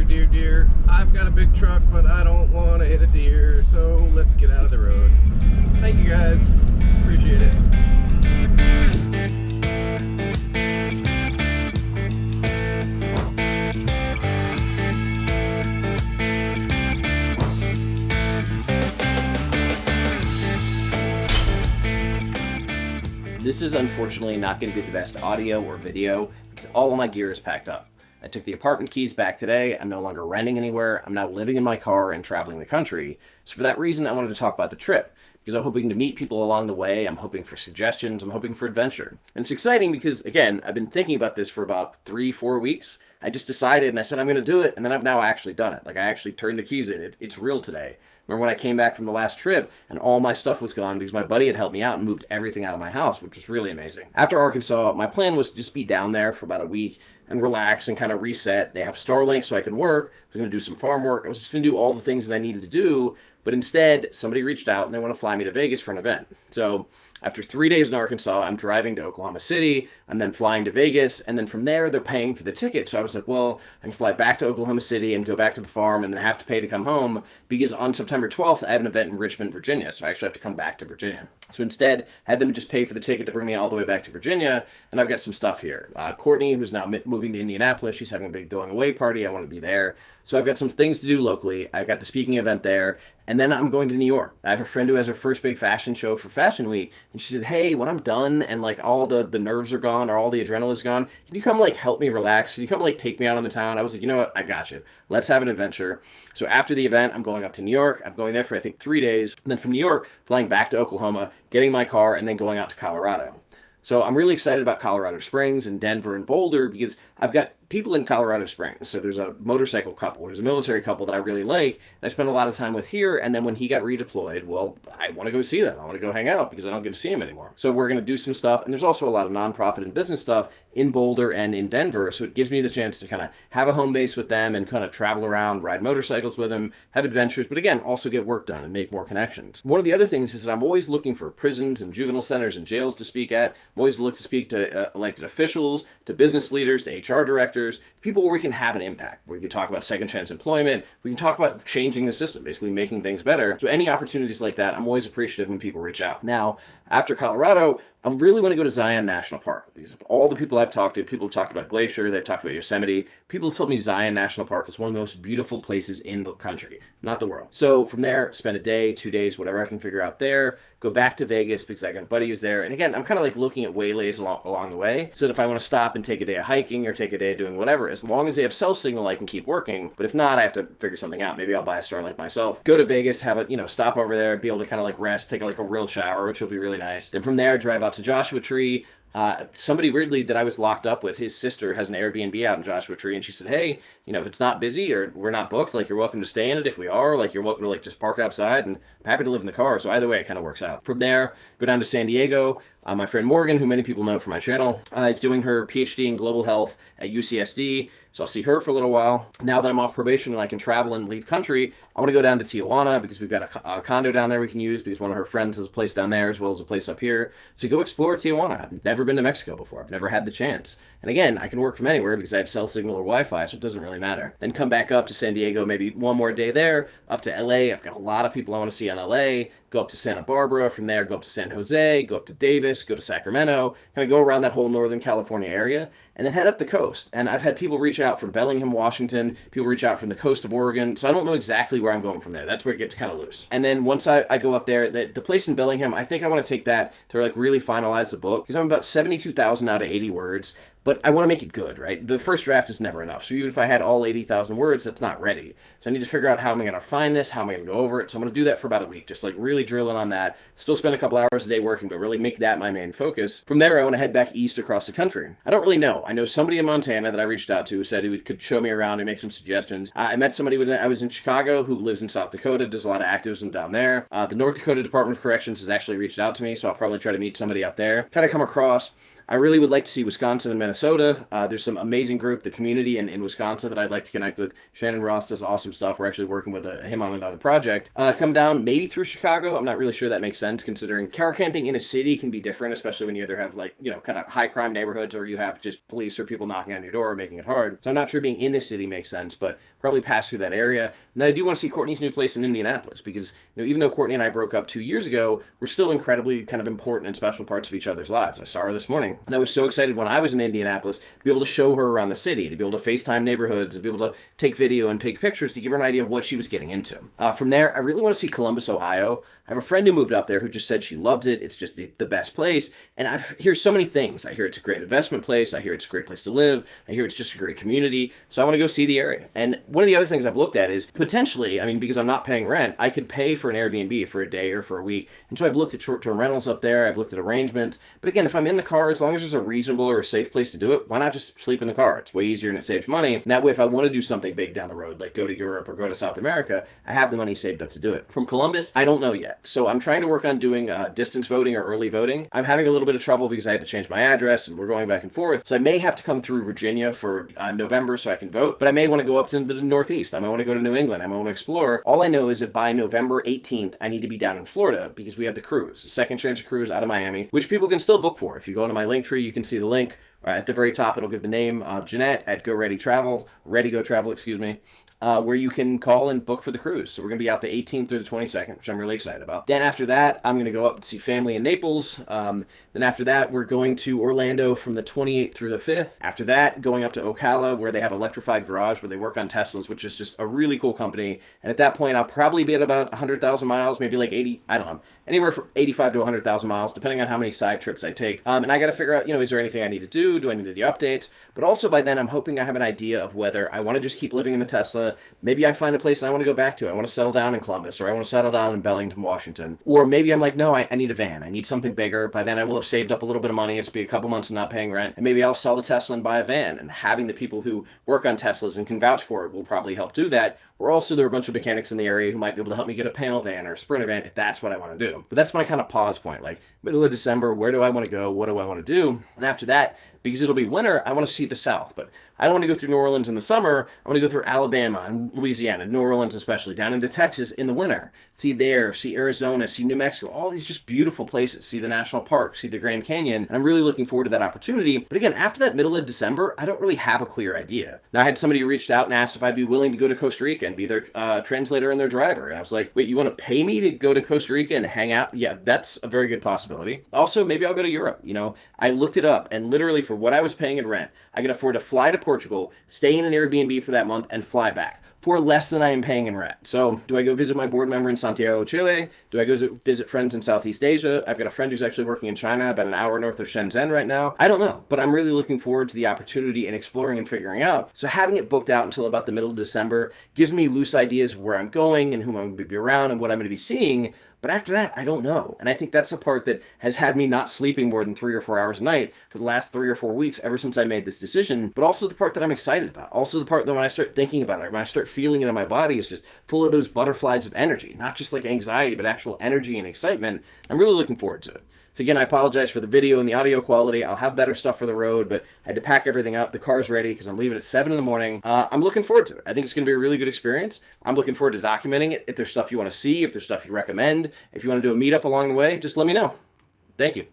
deer. I've got a big truck, but I don't want to hit a deer, so let's get out of the road. Thank you guys. Appreciate it. This is unfortunately not going to be the best audio or video because all of my gear is packed up. I took the apartment keys back today. I'm no longer renting anywhere. I'm now living in my car and traveling the country. So for that reason, I wanted to talk about the trip because I'm hoping to meet people along the way. I'm hoping for suggestions. I'm hoping for adventure. And it's exciting because, again, I've been thinking about this for about 3-4 weeks. I just decided and I said I'm going to do it, and then I've now actually done it. Like, I actually turned the keys in. It's real today. Remember when I came back from the last trip and all my stuff was gone because my buddy had helped me out and moved everything out of my house, which was really amazing. After Arkansas, my plan was to just be down there for about a week and relax and kind of reset. They have Starlink so I could work. I was going to do some farm work. I was just going to do all the things that I needed to do. But instead, somebody reached out and they want to fly me to Vegas for an event. So after 3 days in Arkansas, I'm driving to Oklahoma City. I'm then flying to Vegas. And then from there, they're paying for the ticket. So I was like, well, I can fly back to Oklahoma City and go back to the farm and then have to pay to come home because on September 12th, I have an event in Richmond, Virginia. So I actually have to come back to Virginia. So instead, I had them just pay for the ticket to bring me all the way back to Virginia. And I've got some stuff here. Courtney, who's now moving to Indianapolis, she's having a big going away party. I want to be there. So I've got some things to do locally. I've got the speaking event there. And then I'm going to New York. I have a friend who has her first big fashion show for Fashion Week. And she said, hey, when I'm done and like all the nerves are gone or all the adrenaline's gone, can you come like help me relax? Can you come like take me out on the town? I was like, you know what? I got you. Let's have an adventure. So after the event, I'm going up to New York. I'm going there for I think 3 days. And then from New York, flying back to Oklahoma, getting my car, and then going out to Colorado. So I'm really excited about Colorado Springs and Denver and Boulder because I've got people in Colorado Springs. So there's a motorcycle couple, there's a military couple that I really like, and I spend a lot of time with here. And then when he got redeployed, well, I want to go see them. I want to go hang out because I don't get to see him anymore. So we're going to do some stuff. And there's also a lot of nonprofit and business stuff in Boulder and in Denver. So it gives me the chance to kind of have a home base with them and kind of travel around, ride motorcycles with them, have adventures, but again, also get work done and make more connections. One of the other things is that I'm always looking for prisons and juvenile centers and jails to speak at. I'm always looking to speak to elected officials, to business leaders, to HR directors, people where we can have an impact, where we can talk about second chance employment, we can talk about changing the system, basically making things better. So any opportunities like that, I'm always appreciative when people reach out. Now, after Colorado, I really want to go to Zion National Park. Because of all the people I've talked to, people have talked about Glacier, they've talked about Yosemite. People have told me Zion National Park is one of the most beautiful places in the country, not the world. So from there, spend a day, 2 days, whatever I can figure out there, go back to Vegas because I got a buddy who's there. And again, I'm kind of like looking at waylays along the way so that if I want to stop and take a day of hiking or take a day of doing whatever, as long as they have cell signal, I can keep working. But if not, I have to figure something out. Maybe I'll buy a Starlink myself, go to Vegas, have a, stop over there, be able to kind of like rest, take like a real shower, which will be really nice. Then from there, drive out to Joshua Tree. Somebody weirdly that I was locked up with, his sister has an Airbnb out in Joshua Tree, and she said, hey, if it's not busy or we're not booked, like, you're welcome to stay in it. If we are, like, you're welcome to like just park outside, and I'm happy to live in the car. So either way, it kind of works out. From there, go down to San Diego. My friend Morgan, who many people know from my channel, is doing her PhD in global health at UCSD. So I'll see her for a little while. Now that I'm off probation and I can travel and leave country, I want to go down to Tijuana because we've got a condo down there we can use because one of her friends has a place down there as well as a place up here. So go explore Tijuana. I've never been to Mexico before. I've never had the chance. And again, I can work from anywhere because I have cell signal or Wi-Fi, so it doesn't really matter. Then come back up to San Diego, maybe one more day there, up to LA. I've got a lot of people I want to see in LA. Go up to Santa Barbara. From there, go up to San Jose, go up to Davis, go to Sacramento, kind of go around that whole Northern California area, and then head up the coast. And I've had people reach out from Bellingham, Washington, people reach out from the coast of Oregon, so I don't know exactly where I'm going from there. That's where it gets kind of loose. And then once I go up there, the place in Bellingham, I think I want to take that to like really finalize the book, because I'm about 72,000 out of 80 words. But I want to make it good, right? The first draft is never enough. So even if I had all 80,000 words, that's not ready. So I need to figure out how am I going to find this, how am I going to go over it. So I'm going to do that for about a week, just like really drilling on that. Still spend a couple hours a day working, but really make that my main focus. From there, I want to head back east across the country. I don't really know. I know somebody in Montana that I reached out to who said he could show me around and make some suggestions. I met somebody when I was in Chicago who lives in South Dakota, does a lot of activism down there. The North Dakota Department of Corrections has actually reached out to me, so I'll probably try to meet somebody out there. Kind of come across. I really would like to see Wisconsin and Minnesota. There's some amazing group, the community in Wisconsin that I'd like to connect with. Shannon Ross does awesome stuff. We're actually working with him on another project. Come down maybe through Chicago. I'm not really sure that makes sense, considering car camping in a city can be different, especially when you either have like, you know, kind of high crime neighborhoods or you have just police or people knocking on your door making it hard. So I'm not sure being in the city makes sense, but probably pass through that area. And I do want to see Courtney's new place in Indianapolis because, you know, even though Courtney and I broke up 2 years ago, we're still incredibly kind of important and special parts of each other's lives. I saw her this morning, and I was so excited when I was in Indianapolis to be able to show her around the city, to be able to FaceTime neighborhoods, to be able to take video and take pictures to give her an idea of what she was getting into. From there, I really want to see Columbus, Ohio. I have a friend who moved up there who just said she loved it. It's just the best place. And I hear so many things. I hear it's a great investment place. I hear it's a great place to live. I hear it's just a great community. So I want to go see the area. And one of the other things I've looked at is potentially, I mean, because I'm not paying rent, I could pay for an Airbnb for a day or for a week. And so I've looked at short-term rentals up there. I've looked at arrangements. But again, if I'm in the car, as long as there's a reasonable or a safe place to do it, why not just sleep in the car? It's way easier and it saves money. And that way, if I want to do something big down the road, like go to Europe or go to South America, I have the money saved up to do it. From Columbus, I don't know yet. So I'm trying to work on doing distance voting or early voting. I'm having a little bit of trouble because I had to change my address and we're going back and forth. So I may have to come through Virginia for November so I can vote, but I may want to go up to the Northeast. I might want to go to New England. I might want to explore. All I know is that by November 18th, I need to be down in Florida because we have the cruise, the Secondchancer cruise out of Miami, which people can still book for. If you go to my link tree, you can see the link. At the very top, it'll give the name of Jeanette at Ready Go Travel, excuse me. Where you can call and book for the cruise. So we're going to be out the 18th through the 22nd, which I'm really excited about. Then after that, I'm going to go up and see family in Naples. Then after that, we're going to Orlando from the 28th through the 5th. After that, going up to Ocala, where they have Electrified Garage, where they work on Teslas, which is just a really cool company. And at that point, I'll probably be at about 100,000 miles, maybe like 80, I don't know, anywhere from 85 to 100,000 miles, depending on how many side trips I take. And I got to figure out, you know, is there anything I need to do? Do I need to do updates? But also by then, I'm hoping I have an idea of whether I want to just keep living in the Tesla. Maybe I find a place I want to go back to. I want to settle down in Columbus, or I want to settle down in Bellington, Washington. Or maybe I'm like, no, I need a van. I need something bigger. By then I will have saved up a little bit of money. It's be a couple months of not paying rent. And maybe I'll sell the Tesla and buy a van. And having the people who work on Teslas and can vouch for it will probably help do that. Or also there are a bunch of mechanics in the area who might be able to help me get a panel van or a Sprinter van if that's what I want to do. But that's my kind of pause point. Like middle of December, where do I want to go? What do I want to do? And after that, because it'll be winter, I want to see the South. But I don't want to go through New Orleans in the summer. I want to go through Alabama and Louisiana, New Orleans especially, down into Texas in the winter. See there, see Arizona, see New Mexico, all these just beautiful places. See the national parks, see the Grand Canyon. And I'm really looking forward to that opportunity. But again, after that middle of December, I don't really have a clear idea. Now, I had somebody who reached out and asked if I'd be willing to go to Costa Rica and be their translator and their driver. And I was like, wait, you want to pay me to go to Costa Rica and hang out? Yeah, that's a very good possibility. Also, maybe I'll go to Europe. You know, I looked it up and literally for what I was paying in rent, I could afford to fly to Portugal, stay in an Airbnb for that month, and fly back for less than I am paying in rent. So do I go visit my board member in Santiago, Chile? Do I go visit friends in Southeast Asia? I've got a friend who's actually working in China, about an hour north of Shenzhen right now. I don't know, but I'm really looking forward to the opportunity and exploring and figuring out. So having it booked out until about the middle of December gives me loose ideas of where I'm going and whom I'm going to be around and what I'm going to be seeing. But after that, I don't know. And I think that's the part that has had me not sleeping more than 3 or 4 hours a night for the last 3 or 4 weeks ever since I made this decision. But also the part that I'm excited about. Also the part that when I start thinking about it, when I start feeling it in my body, is just full of those butterflies of energy. Not just like anxiety, but actual energy and excitement. I'm really looking forward to it. So again, I apologize for the video and the audio quality. I'll have better stuff for the road, but I had to pack everything up. The car's ready because I'm leaving at 7 in the morning. I'm looking forward to it. I think it's going to be a really good experience. I'm looking forward to documenting it. If there's stuff you want to see, if there's stuff you recommend, if you want to do a meetup along the way, just let me know. Thank you.